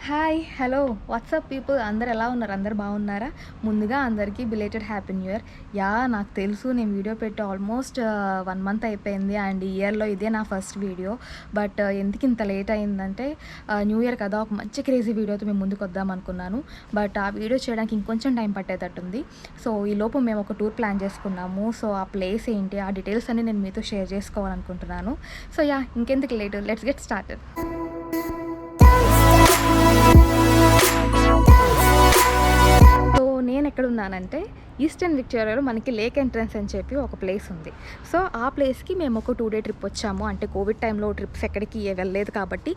Hi! Hello! WhatsApp people అందరూ ఎలా ఉన్నారు? అందరూ బాగున్నారా? ముందుగా అందరికీ బిలేటెడ్ హ్యాపీ న్యూ ఇయర్. నాకు తెలుసు నేను వీడియో పెట్టి ఆల్మోస్ట్ 1 మంత్ అయిపోయింది. అండ్ ఈ ఇయర్‌లో ఇదే నా ఫస్ట్ వీడియో. బట్ ఎందుకు ఇంత లేట్ అయిందంటే న్యూ ఇయర్ కదా! ఒక మంచి క్రేజీ వీడియోతో మేము ముందుకొద్దాం అనుకున్నాను. బట్ ఆ వీడియో చేయడానికి ఇంకొంచెం టైం పట్టేటట్టుంది. సో, ఈలోపు మేము ఒక టూర్ ప్లాన్ చేసుకున్నాము. సో, ఆ ప్లేస్ ఏంటి? ఆ డీటెయిల్స్ అన్నీ నేను మీతో షేర్ చేసుకోవాలనుకుంటున్నాను. సో, ఇంకెందుకు late let's get started. So, నేనెక్కడున్నానంటే, ఈస్టర్న్ విక్టోరియాలో మనకి లేక్ ఎంట్రన్స్ అని చెప్పి ఒక ప్లేస్ ఉంది. సో, ఆ ప్లేస్‌కి మేము ఒక 2 డే ట్రిప్ వచ్చాము. అంటే కోవిడ్ టైంలో ట్రిప్స్ ఎక్కడికి వెళ్ళలేదు కాబట్టి,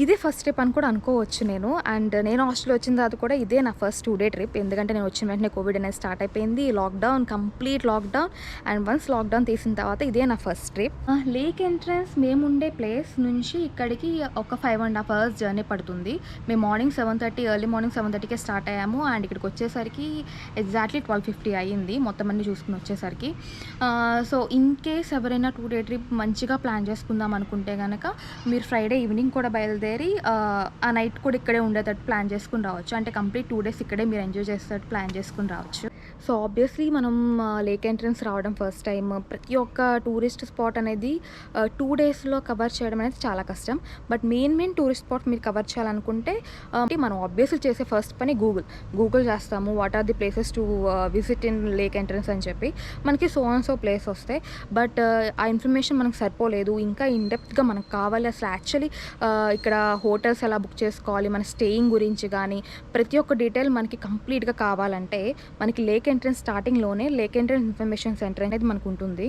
ఇదే ఫస్ట్ ట్రిప్ అని కూడా అనుకోవచ్చు నేను. అండ్ నేను ఆస్ట్రేలియా వచ్చిన తర్వాత కూడా ఇదే నా ఫస్ట్ 2 డే ట్రిప్. ఎందుకంటే నేను వచ్చిన వెంటనే కోవిడ్ అనేది స్టార్ట్ అయిపోయింది. Lockdown, complete lockdown. And once lockdown తీసిన తర్వాత ఇదే నా ఫస్ట్ ట్రిప్. లేక్ ఎంట్రన్స్ మేముండే ప్లేస్ నుంచి ఇక్కడికి ఒక 5½ అవర్స్ జర్నీ పడుతుంది. మేము మార్నింగ్ 7:30 ఎర్లీ మార్నింగ్ 7:30కే స్టార్ట్ అయ్యాము. అండ్ ఇక్కడికి వచ్చేసరికి ఎగ్జాక్ట్లీ 12:50 అయ్యింది మొత్తం అన్నీ చూసుకుని వచ్చేసరికి. సో, ఇన్ కేస్ ఎవరైనా 2 డే ట్రిప్ మంచిగా ప్లాన్ చేసుకుందాం అనుకుంటే గనక మీరు ఫ్రైడే ఈవినింగ్ కూడా బయలుదేరి ఆ నైట్ కూడా ఇక్కడే ఉండేటట్టు ప్లాన్ చేసుకుని రావచ్చు. అంటే కంప్లీట్ 2 డేస్ ఇక్కడే మీరు ఎంజాయ్ చేసేటట్టు ప్లాన్ చేసుకుని రావచ్చు. సో, ఆబ్వియస్లీ మనం లేక్ ఎంట్రన్స్ రావడం ఫస్ట్ టైం. ప్రతి ఒక్క టూరిస్ట్ స్పాట్ అనేది 2 డేస్‌లో కవర్ చేయడం అనేది చాలా కష్టం. బట్ మెయిన్ టూరిస్ట్ స్పాట్ మీరు కవర్ చేయాలనుకుంటే మనం ఆబ్వియస్లీ చేసే ఫస్ట్ పని గూగుల్ చేస్తాము. What are the places to visit in Lake Entrance అని చెప్పి మనకి సో అండ్ సో ప్లేస్ వస్తాయి. బట్ ఆ ఇన్ఫర్మేషన్ మనకు సరిపోలేదు. ఇంకా ఇన్ డెప్త్‌గా మనకు కావాలి. అసలు యాక్చువల్లీ ఇక్కడ హోటల్స్ ఎలా బుక్ చేసుకోవాలి, మన స్టేయింగ్ గురించి కానీ ప్రతి ఒక్క డీటెయిల్ మనకి కంప్లీట్‌గా కావాలంటే మనకి లేక్ ఎంట్రన్స్ స్టార్టింగ్‌లోనే లేక్ ఎంట్రన్స్ ఇన్ఫర్మేషన్ సెంటర్ అనేది మనకు ఉంటుంది.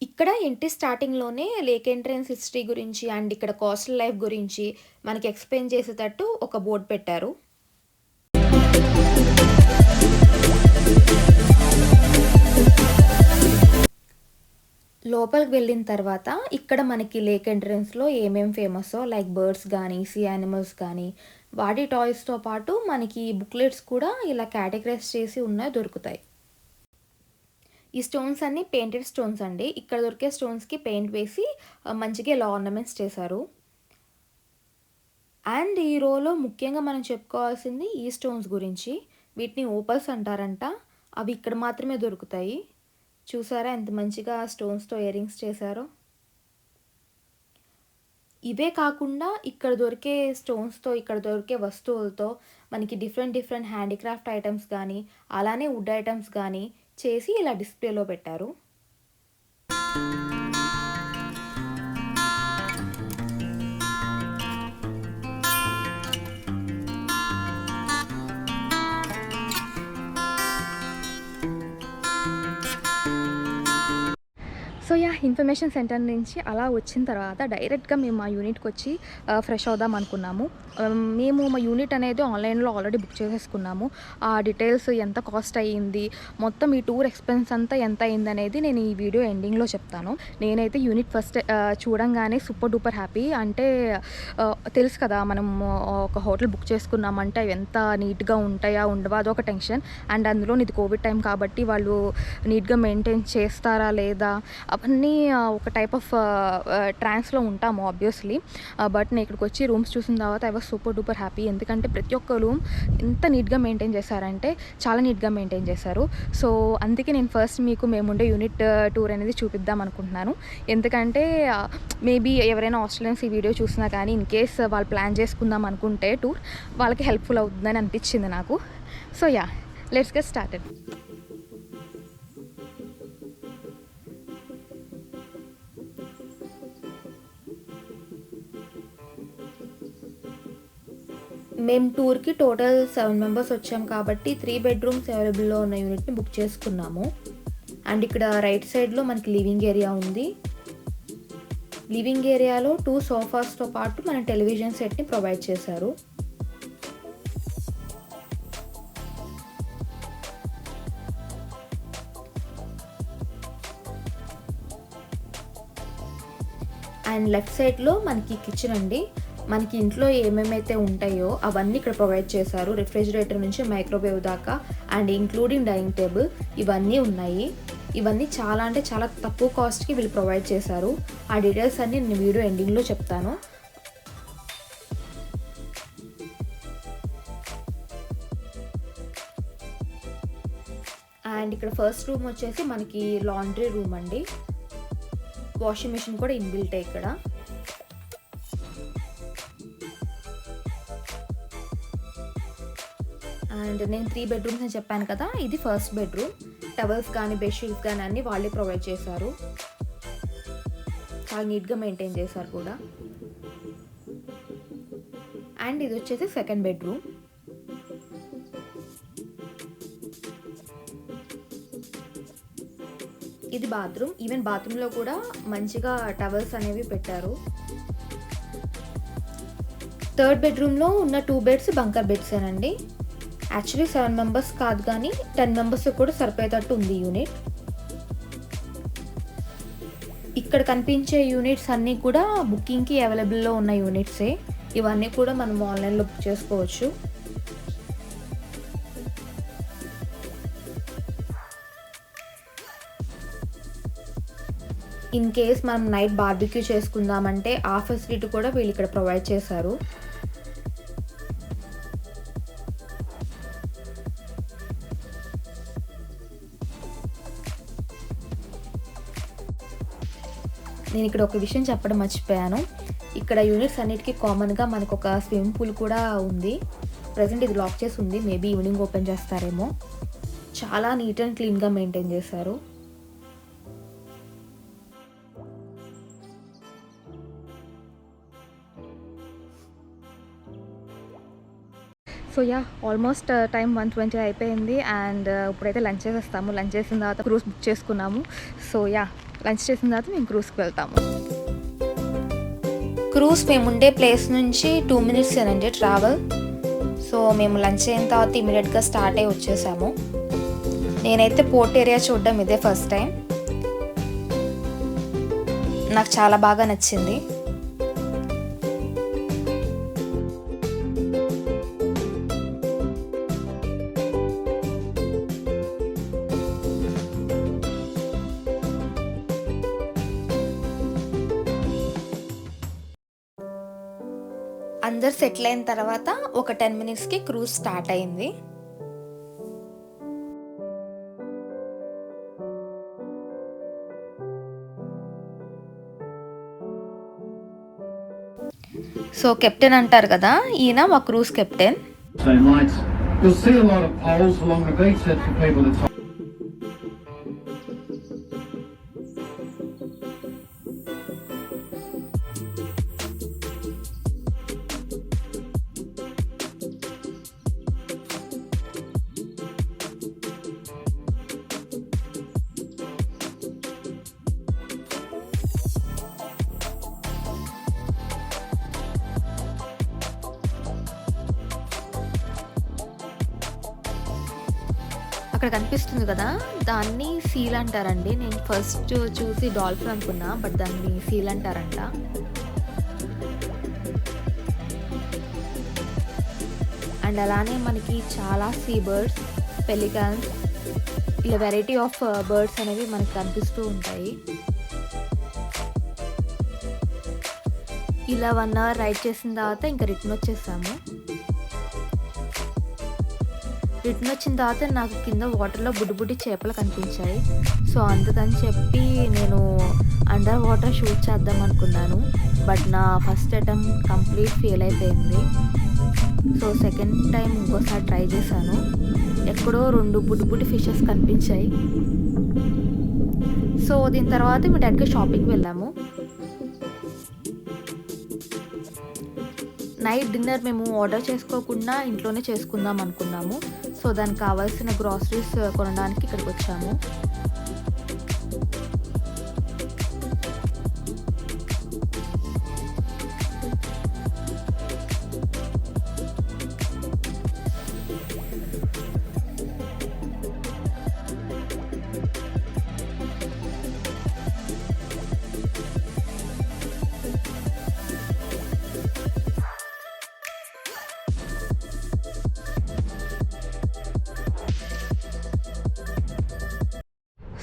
ఇక్కడ ఇంటి స్టార్టింగ్‌లోనే లేక్ ఎంట్రన్స్ హిస్టరీ గురించి అండ్ ఇక్కడ కోస్టల్ లైఫ్ గురించి మనకి ఎక్స్‌ప్లెయిన్ చేసేటట్టు ఒక బోర్డ్ పెట్టారు. లోపలికి వెళ్ళిన తర్వాత ఇక్కడ మనకి లేక్ ఎంట్రన్స్‌లో ఏమేం ఫేమస్సో లైక్ బర్డ్స్ గానీ, సీ యానిమల్స్ గానీ, వాటి టాయ్స్‌తో పాటు మనకి బుక్లెట్స్ కూడా ఇలా కేటగరైజ్ చేసి ఉన్నయి దొరుకుతాయి. ఈ స్టోన్స్ అన్నీ పెయింటెడ్ స్టోన్స్ అండి. ఇక్కడ దొరికే స్టోన్స్‌కి పెయింట్ వేసి మంచిగా ఇలా ఆర్నమెంట్స్ చేశారు. అండ్ ఈ రోలో ముఖ్యంగా మనం చెప్పుకోవాల్సింది ఈ స్టోన్స్ గురించి. వీటిని ఓపల్స్ అంటారంట. అవి ఇక్కడ మాత్రమే దొరుకుతాయి. చూసారా ఎంత మంచిగా స్టోన్స్‌తో ఇయరింగ్స్ చేశారో? ఇవే కాకుండా ఇక్కడ దొరికే స్టోన్స్‌తో, ఇక్కడ దొరికే వస్తువులతో మనకి డిఫరెంట్ హ్యాండీక్రాఫ్ట్ ఐటెమ్స్ గానీ, అలానే వుడ్ ఐటెమ్స్ గానీ చేసి ఇలా డిస్‌ప్లేలో పెట్టారు. సో, ఇన్ఫర్మేషన్ సెంటర్ నుంచి అలా వచ్చిన తర్వాత డైరెక్ట్‌గా మేము మా యూనిట్‌కొచ్చి ఫ్రెష్ అవుదాం అనుకున్నాము. మేము మా యూనిట్ అనేది ఆన్‌లైన్‌లో ఆల్రెడీ బుక్ చేసేసుకున్నాము. ఆ డీటెయిల్స్ ఎంత కాస్ట్ అయ్యింది, మొత్తం ఈ టూర్ ఎక్స్‌పెన్స్ అంతా ఎంత అయిందనేది నేను ఈ వీడియో ఎండింగ్‌లో చెప్తాను. నేనైతే యూనిట్ ఫస్ట్ చూడంగానే సూపర్ డూపర్ హ్యాపీ. అంటే తెలుసు కదా మనం ఒక హోటల్ బుక్ చేసుకున్నామంటే అవి ఎంత నీట్‌గా ఉంటాయా, ఉండవా అదొక టెన్షన్. అండ్ అందులోని ఇది కోవిడ్ టైం కాబట్టి వాళ్ళు నీట్‌గా మెయింటైన్ చేస్తారా లేదా అవన్నీ ఒక టైప్ ఆఫ్ ట్రాన్స్‌లో ఉంటాము ఆబ్వియస్లీ. బట్ నేను ఇక్కడికి వచ్చి రూమ్స్ చూసిన తర్వాత I was super duper happy. ఎందుకంటే ప్రతి ఒక్క రూమ్ ఎంత నీట్‌గా మెయింటైన్ చేశారంటే చాలా నీట్‌గా మెయింటైన్ చేశారు. సో, అందుకే నేను ఫస్ట్ మీకు మేముండే యూనిట్ టూర్ అనేది చూపిద్దాం అనుకుంటున్నాను. ఎందుకంటే మేబీ ఎవరైనా ఆస్ట్రేలియన్స్ ఈ వీడియో చూసినా కానీ ఇన్ కేస్ వాళ్ళు ప్లాన్ చేసుకుందాం అనుకుంటే టూర్ వాళ్ళకి హెల్ప్‌ఫుల్ అవుతుందని అనిపించింది నాకు. So, let's get started. మేము టూర్‌కి టోటల్ 7 మెంబర్స్ వచ్చాం కాబట్టి 3 బెడ్‌రూమ్స్ అవైలబుల్‌లో ఉన్న యూనిట్‌ని బుక్ చేసుకున్నాము. అండ్ ఇక్కడ రైట్ సైడ్‌లో మనకి లివింగ్ ఏరియా ఉంది. లివింగ్ ఏరియాలో 2 సోఫాస్‌తో పాటు మన టెలివిజన్ సెట్‌ని ప్రొవైడ్ చేశారు. అండ్ లెఫ్ట్ సైడ్లో మనకి కిచెన్ అండి. మనకి ఇంట్లో ఏమేమైతే ఉంటాయో అవన్నీ ఇక్కడ ప్రొవైడ్ చేశారు. రిఫ్రిజిరేటర్ నుంచి మైక్రోవేవ్ దాకా అండ్ ఇంక్లూడింగ్ డైనింగ్ టేబుల్ ఇవన్నీ ఉన్నాయి. ఇవన్నీ చాలా అంటే చాలా తక్కువ కాస్ట్కి వీళ్ళు ప్రొవైడ్ చేశారు. ఆ డీటెయిల్స్ అన్నీ నేను వీడియో ఎండింగ్లో చెప్తాను. అండ్ ఇక్కడ ఫస్ట్ రూమ్ వచ్చేసి మనకి లాండ్రీ రూమ్ అండి. వాషింగ్ మెషిన్ కూడా ఇన్బిల్టే ఇక్కడ. అండ్ నేను 3 బెడ్రూమ్స్ అని చెప్పాను కదా, ఇది ఫస్ట్ బెడ్రూమ్. టవల్స్ కానీ బెడ్షీట్స్ కానీ అన్నీ వాళ్ళే ప్రొవైడ్ చేశారు. చాలా నీట్గా మెయింటైన్ చేశారు కూడా. అండ్ ఇది వచ్చేసి సెకండ్ బెడ్రూమ్. ఇది బాత్రూమ్. ఈవెన్ బాత్రూంలో కూడా మంచిగా టవల్స్ అనేవి పెట్టారు. థర్డ్ బెడ్రూమ్లో ఉన్న 2 బెడ్స్ బంకర్ బెడ్స్ ఏనండి. యాక్చువల్లీ 7 మెంబర్స్ కాదు కానీ 10 మెంబర్స్ కూడా సరిపోయేటట్టు ఉంది యూనిట్. ఇక్కడ కనిపించే యూనిట్స్ అన్నీ కూడా బుకింగ్కి అవైలబుల్లో ఉన్న యూనిట్సే. ఇవన్నీ కూడా మనం ఆన్లైన్లో బుక్ చేసుకోవచ్చు. ఇన్ కేస్ మనం నైట్ బార్బిక్యూ చేసుకుందామంటే ఆ ఫెసిలిటీ కూడా వీళ్ళు ఇక్కడ ప్రొవైడ్ చేశారు. నేను ఇక్కడ ఒక విషయం చెప్పడం మర్చిపోయాను. ఇక్కడ యూనిట్స్ అన్నిటికీ కామన్గా మనకు ఒక స్విమ్మింగ్ పూల్ కూడా ఉంది. ప్రజెంట్ ఇది లాక్ చేసి ఉంది, మేబీ ఈవినింగ్ ఓపెన్ చేస్తారేమో. చాలా నీట్ అండ్ క్లీన్గా మెయింటైన్ చేశారు. సో యా, ఆల్మోస్ట్ టైం 1:20 అయిపోయింది. అండ్ ఇప్పుడైతే లంచ్ చేసేస్తాము. లంచ్ చేసిన తర్వాత క్రూజ్ బుక్ చేసుకున్నాము. సో యా, లంచ్ చేసిన తర్వాత మేము క్రూజ్కి వెళ్తాము. క్రూజ్ మేము ఉండే ప్లేస్ నుంచి 2 minutes ఏనండి ట్రావెల్. సో మేము లంచ్ అయిన తర్వాత ఇమీడియట్గా స్టార్ట్ అయ్యి వచ్చేసాము. నేనైతే పోర్ట్ ఏరియా చూడడం ఇదే ఫస్ట్ టైం. నాకు చాలా బాగా నచ్చింది. అందరు సెటిల్ అయిన తర్వాత ఒక 10 minutesకి క్రూజ్ స్టార్ట్ అయింది. సో కెప్టెన్ అంటారు కదా, ఈయన మా క్రూజ్ కెప్టెన్. అక్కడ కనిపిస్తుంది కదా, దాన్ని సీల్ అంటారండి. నేను ఫస్ట్ చూసి డాల్ఫిన్ అనుకున్నా, బట్ దాన్ని సీల్ అంటారంట. అండ్ అలానే మనకి చాలా సీ బర్డ్స్, పెలికాన్స్, ఇలా వెరైటీ ఆఫ్ బర్డ్స్ అనేవి మనకి కనిపిస్తూ ఉంటాయి. ఇలా 1 hour రైడ్ చేసిన తర్వాత ఇంకా రిటర్న్ వచ్చేసాము. రిటర్న్ వచ్చిన తర్వాత నాకు కింద వాటర్లో బుడ్డి చేపలు కనిపించాయి. సో అందుకని చెప్పి నేను అండర్ వాటర్ షూట్ చేద్దాం అనుకున్నాను. బట్ నా ఫస్ట్ అటెంప్ట్ కంప్లీట్ ఫెయిల్ అయిపోయింది. సో సెకండ్ టైం ఇంకోసారి ట్రై చేశాను. ఎక్కడో 2 బుడ్డి ఫిషెస్ కనిపించాయి. సో దీని తర్వాత మేము డైరెక్ట్గా షాపింగ్కి వెళ్ళాము. నైట్ డిన్నర్ మేము ఆర్డర్ చేసుకోకుండా ఇంట్లోనే చేసుకుందాం అనుకున్నాము. సో దానికి కావాల్సిన గ్రాసరీస్ కొనడానికి ఇక్కడికి వచ్చాము.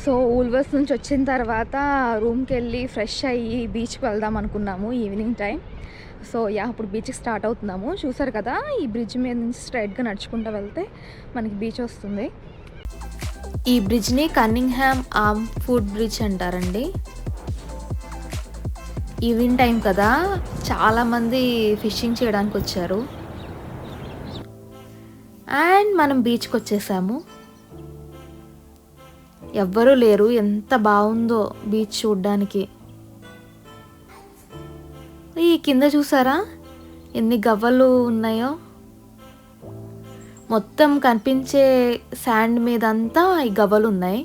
సో ఊల్వర్స్ నుంచి వచ్చిన తర్వాత రూమ్కి వెళ్ళి ఫ్రెష్ అయ్యి బీచ్కి వెళ్దాం అనుకున్నాము ఈవినింగ్ టైం. సో ఇప్పుడు బీచ్కి స్టార్ట్ అవుతున్నాము. చూసారు కదా, ఈ బ్రిడ్జ్ మీద నుంచి స్ట్రైట్గా నడుచుకుంటూ వెళ్తే మనకి బీచ్ వస్తుంది. ఈ బ్రిడ్జ్ని కన్నింగ్హామ్ ఆర్మ్ ఫుడ్ బ్రిడ్జ్ అంటారండి. ఈవినింగ్ టైం కదా, చాలామంది ఫిషింగ్ చేయడానికి వచ్చారు. అండ్ మనం బీచ్కి వచ్చేసాము. ఎవ్వరూ లేరు. ఎంత బాగుందో బీచ్ చూడ్డానికి. ఈ కింద చూసారా ఎన్ని గవ్వలు ఉన్నాయో. మొత్తం కనిపించే శాండ్ మీద అంతా ఈ గవ్వలు ఉన్నాయి.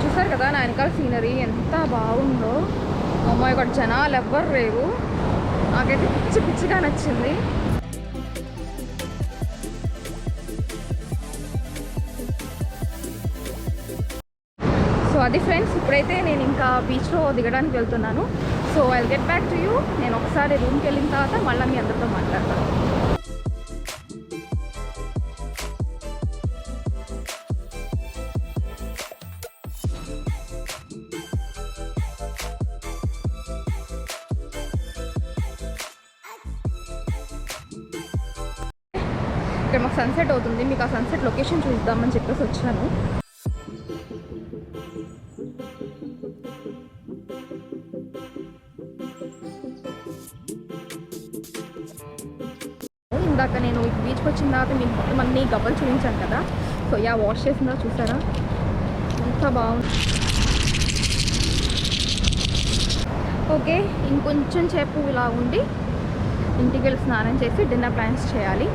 చూసారు కదా నా వెనకాల సీనరీ ఎంత బాగుందో. అమ్మాయి ఇక్కడ జనాలు ఎవ్వరు లేవు. నాకైతే పిచ్చి పిచ్చిగా నచ్చింది. సో అది ఫ్రెండ్స్, ఇప్పుడైతే నేను ఇంకా బీచ్లో దిగడానికి వెళ్తున్నాను. So I will get back to you. నేను ఒకసారి రూమ్కి వెళ్ళిన తర్వాత మళ్ళీ మీ అందరితో మాట్లాడతాను. ఇక్కడ మాకు సన్సెట్ అవుతుంది. మీకు ఆ సన్సెట్ లొకేషన్ చూద్దామని చెప్పేసి వచ్చాను. ఇందాక నేను ఈ బీచ్కి వచ్చిన తర్వాత మీకు మొత్తం అన్ని గవ్వలు చూపించాను కదా. సో వాష్ చేసిందా చూసారా, ఎంత బాగుంది. ఓకే, ఇంకొంచెం సేపు ఇలా ఉండి ఇంటికి వెళ్ళి స్నానం చేసి డిన్నర్ ప్లాన్స్ చేయాలి.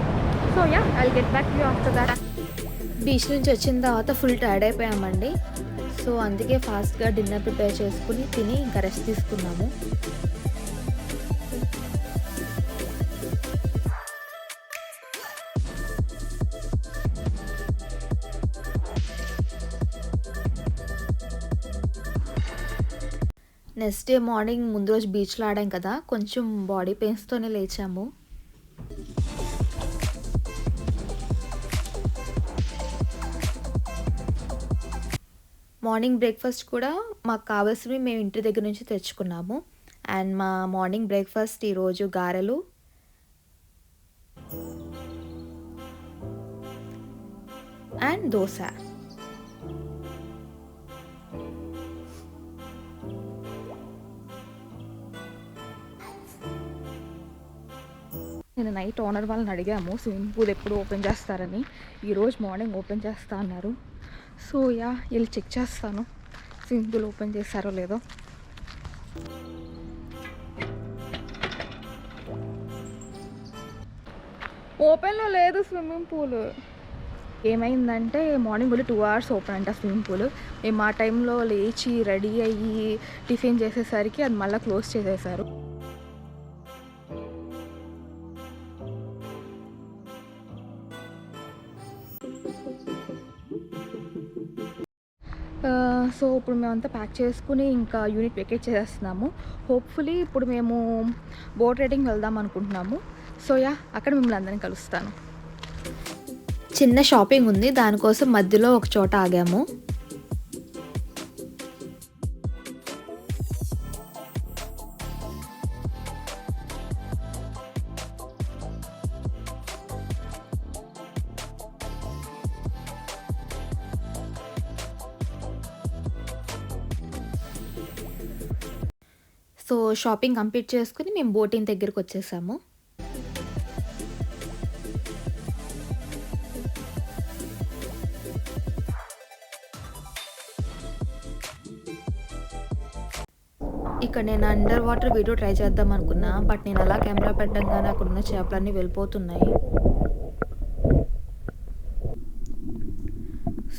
So I will get back to you after that. Beach నుంచి వచ్చిన తర్వాత ఫుల్ టైర్డ్ అయిపోయామండి. సో అందుకే ఫాస్ట్గా డిన్నర్ ప్రిపేర్ చేసుకుని తిని ఇంకా రెస్ట్ తీసుకున్నాము. నెక్స్ట్ డే మార్నింగ్ ముందు రోజు బీచ్లో ఆడాం కదా, కొంచెం బాడీ పెయిన్స్తోనే లేచాము. మార్నింగ్ బ్రేక్ఫాస్ట్ కూడా మాకు కావాల్సినవి మేము ఇంటి దగ్గర నుంచి తెచ్చుకున్నాము. అండ్ మా మార్నింగ్ బ్రేక్ఫాస్ట్ ఈరోజు గారెలు అండ్ దోశ. నేను నైట్ ఓనర్ వాళ్ళని అడిగాము స్విమ్మింగ్ పూల్ ఎప్పుడు ఓపెన్ చేస్తారని. ఈరోజు మార్నింగ్ ఓపెన్ చేస్తా అన్నారు. సో వెళ్ళి చెక్ చేస్తాను స్విమ్మింగ్ పూల్ ఓపెన్ చేస్తారో లేదో. ఓపెన్లో లేదు స్విమ్మింగ్ పూల్. ఏమైందంటే మార్నింగ్ వెళ్ళి 2 hours ఓపెన్ అంట స్విమ్మింగ్ పూల్. మేము ఆ టైంలో లేచి రెడీ అయ్యి టిఫిన్ చేసేసరికి అది మళ్ళీ క్లోజ్ చేసేసారు. సో ఇప్పుడు మేమంతా ప్యాక్ చేసుకుని ఇంకా యూనిట్ వెకేట్ చేసేస్తున్నాము. హోప్ఫుల్లీ ఇప్పుడు మేము బోట్ రైడింగ్ వెళ్దాం అనుకుంటున్నాము. సో అక్కడ మిమ్మల్ని అందరినీ కలుస్తాను. చిన్న షాపింగ్ ఉంది, దానికోసం మధ్యలో ఒక చోట ఆగాము. సో షాపింగ్ కంప్లీట్ చేసుకుని మేము బోటింగ్ దగ్గరికి వచ్చేసాము. ఇక్కడ నేను అండర్ వాటర్ వీడియో ట్రై చేద్దాం అనుకున్నా, బట్ నేను అలా కెమెరా పెట్టంగానే అక్కడ ఉన్న చేపలన్నీ వెళ్ళిపోతున్నాయి.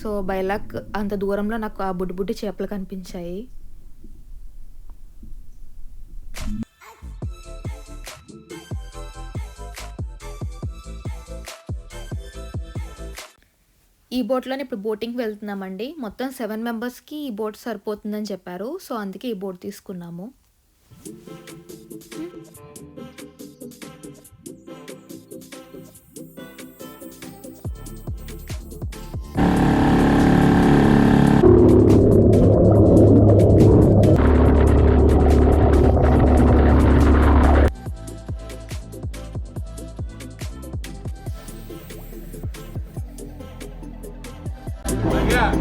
సో బై లక్ అంత దూరంలో నాకు ఆ బుడ్డి బుడ్డి చేపలు కనిపించాయి. ఈ బోట్‌లోనే ఇప్పుడు బోటింగ్‌కి వెళ్తున్నామండి. మొత్తం 7 మెంబర్స్‌కి ఈ బోట్ సరిపోతుందని చెప్పారు. సో, అందుకే ఈ బోట్ తీసుకున్నాము. Maria,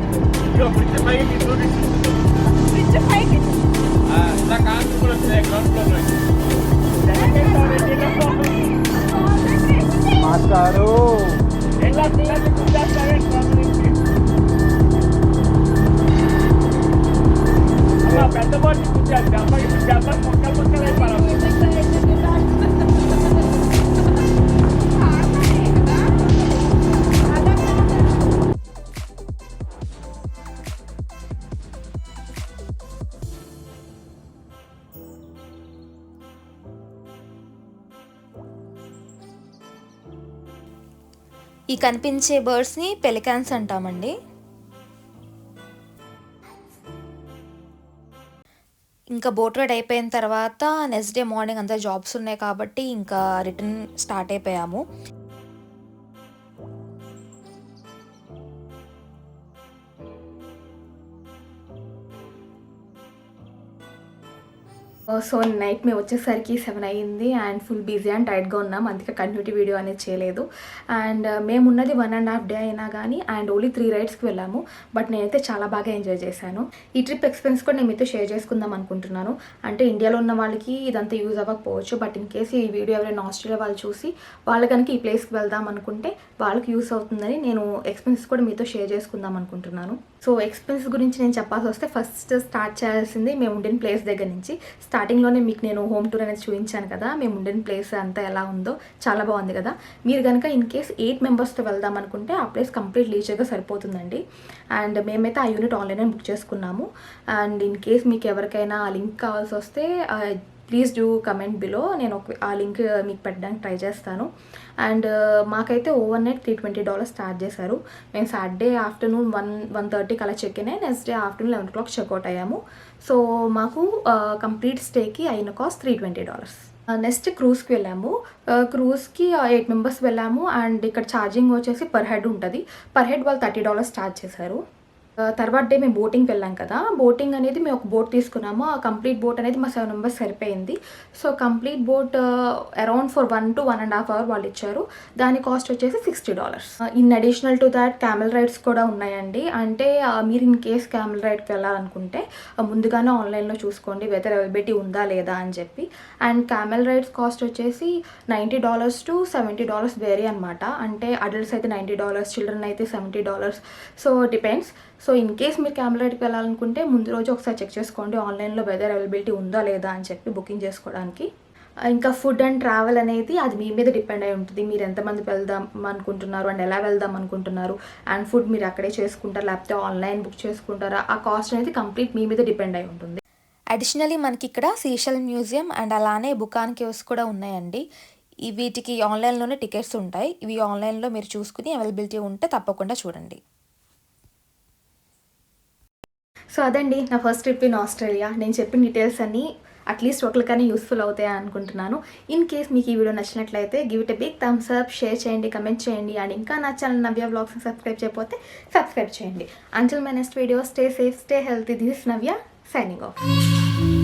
io perché fai che tu dici? Perché fai che sta canto con te, non con noi. Mascaro. E la tela di già stare allora, per voi ti già ma che già ma con lei para. ఈ కనిపించే బర్డ్స్‌ని pelicans అంటామండి. ఇంకా boat ride అయిపోయిన తర్వాత next day morning అంతా jobs ఉన్నాయి కాబట్టి ఇంకా రిటర్న్ స్టార్ట్ అయిపోయాము. సో, నైట్ మేము వచ్చేసరికి 7 అయ్యింది అండ్ ఫుల్ బిజీ అండ్ టైర్డ్‌గా ఉన్నాం. అందుకే కంటిన్యూటీ వీడియో అనేది చేయలేదు. అండ్ మేమున్నది 1½ డే అయినా కానీ అండ్ ఓన్లీ 3 రైడ్స్‌కి వెళ్ళాము. బట్ నేనైతే చాలా బాగా ఎంజాయ్ చేశాను. ఈ ట్రిప్ ఎక్స్‌పీరియన్స్ కూడా నేను మీతో షేర్ చేసుకుందాం అనుకుంటున్నాను. అంటే ఇండియాలో ఉన్న వాళ్ళకి ఇదంతా యూజ్ అవ్వకపోవచ్చు. బట్ ఇన్ కేస్ ఈ వీడియో ఎవరైనా ఆస్ట్రేలియా వాళ్ళు చూసి వాళ్ళు కనుక ఈ ప్లేస్‌కి వెళ్దాం అనుకుంటే వాళ్ళకి యూస్ అవుతుందని నేను ఎక్స్‌పీరియన్స్ కూడా మీతో షేర్ చేసుకుందాం అనుకుంటున్నాను. సో, ఎక్స్‌పీరియన్స్ గురించి నేను చెప్పాల్సి వస్తే ఫస్ట్ స్టార్ట్ చేయాల్సింది మేము ఉండిన ప్లేస్ దగ్గర నుంచి. స్టార్టింగ్‌లోనే మీకు నేను హోమ్ టూర్ అనేది చూపించాను కదా! మేము ఉండిన ప్లేస్ అంతా ఎలా ఉందో చాలా బాగుంది కదా! మీరు కనుక ఇన్ కేస్ 8 మెంబర్స్‌తో వెళ్దాం అనుకుంటే ఆ ప్లేస్ కంప్లీట్ లీజర్‌గా సరిపోతుందండి. అండ్ మేమైతే ఆ యూనిట్ ఆన్‌లైన్‌లో బుక్ చేసుకున్నాము. అండ్ ఇన్ కేస్ మీకు ఎవరికైనా ఆ లింక్ కావాల్సి వస్తే ప్లీజ్ డూ కమెంట్ బిలో. నేను ఆ లింక్ మీకు పెట్టడానికి ట్రై చేస్తాను. అండ్ మాకైతే ఓవర్ నైట్ $320 ఛార్జ్ చేశారు. మేము సాటర్డే ఆఫ్టర్నూన్ 1:30కి అలా చెక్ ఇన్ అయ్యి నెక్స్ట్ డే ఆఫ్టర్నూన్ 11 చెక్అవుట్ అయ్యాము. సో, మాకు కంప్లీట్ స్టేకి అయిన కాస్ట్ $320. నెక్స్ట్ క్రూజ్కి వెళ్ళాము. క్రూజ్కి 8 మెంబర్స్ వెళ్ళాము. అండ్ ఇక్కడ ఛార్జింగ్ వచ్చేసి పర్ హెడ్ ఉంటుంది. పర్ హెడ్ వాళ్ళు $30 ఛార్జ్ చేశారు. తర్వాత డే మేము బోటింగ్కి వెళ్ళాం కదా! బోటింగ్ అనేది మేము ఒక బోట్ తీసుకున్నాము. ఆ కంప్లీట్ బోట్ అనేది మా 7 మెంబర్స్ సరిపోయింది. So, complete boat around for 1 to 1½ hour వాళ్ళు ఇచ్చారు. దాని కాస్ట్ వచ్చేసి $60. In additional to that camel rides కూడా ఉన్నాయండి. అంటే మీరు ఇన్ కేస్ క్యామెల్ రైడ్కి వెళ్ళాలనుకుంటే ముందుగానే ఆన్లైన్లో చూసుకోండి వెదర్ అవైలబిలిటీ ఉందా లేదా అని చెప్పి. అండ్ క్యామెల్ రైడ్స్ కాస్ట్ వచ్చేసి $90 to $70 వేరీ అనమాట. అంటే అడల్ట్స్ అయితే $90, చిల్డ్రన్ అయితే $70. So, depends. So, in case మీరు క్యామెల్ రైడ్కి వెళ్ళాలనుకుంటే ముందు రోజు ఒకసారి చెక్ చేసుకోండి ఆన్లైన్లో వెదర్ అవైలబిలిటీ ఉందా లేదా అని చెప్పి బుకింగ్ చేసుకోవడానికి. ఇంకా ఫుడ్ అండ్ ట్రావెల్ అనేది అది మీ మీద డిపెండ్ అయి ఉంటుంది. మీరు ఎంతమంది వెళ్దాం అనుకుంటున్నారు అండ్ ఎలా వెళ్దాం అనుకుంటున్నారు అండ్ ఫుడ్ మీరు అక్కడే చేసుకుంటారా లేకపోతే ఆన్లైన్ బుక్ చేసుకుంటారా ఆ కాస్ట్ అనేది కంప్లీట్ మీ మీద డిపెండ్ అయి ఉంటుంది. అడిషనలీ మనకి ఇక్కడ సీషెల్ మ్యూజియం అండ్ అలానే బుకాన్ కేవ్స్ కూడా ఉన్నాయండి. వీటికి ఆన్లైన్లోనే టికెట్స్ ఉంటాయి. ఇవి ఆన్లైన్లో మీరు చూసుకుని అవైలబిలిటీ ఉంటే తప్పకుండా చూడండి. సో, అదండి నా ఫస్ట్ ట్రిప్ ఇన్ ఆస్ట్రేలియా. నేను చెప్పిన డీటెయిల్స్ అన్నీ అట్లీస్ట్ ఒకరికైనా యూస్ఫుల్ అవుతాయి అనుకుంటున్నాను. ఇన్ కేస్ మీకు ఈ వీడియో నచ్చినట్లయితే give it a big thumbs up, share చేయండి, కమెంట్ చేయండి. అండ్ ఇంకా నా ఛానల్ నవ్య వ్లాగ్స్ని సబ్స్క్రైబ్ చేయకపోతే సబ్స్క్రైబ్ చేయండి. Until my next video stay safe, stay healthy. This is Navya signing of.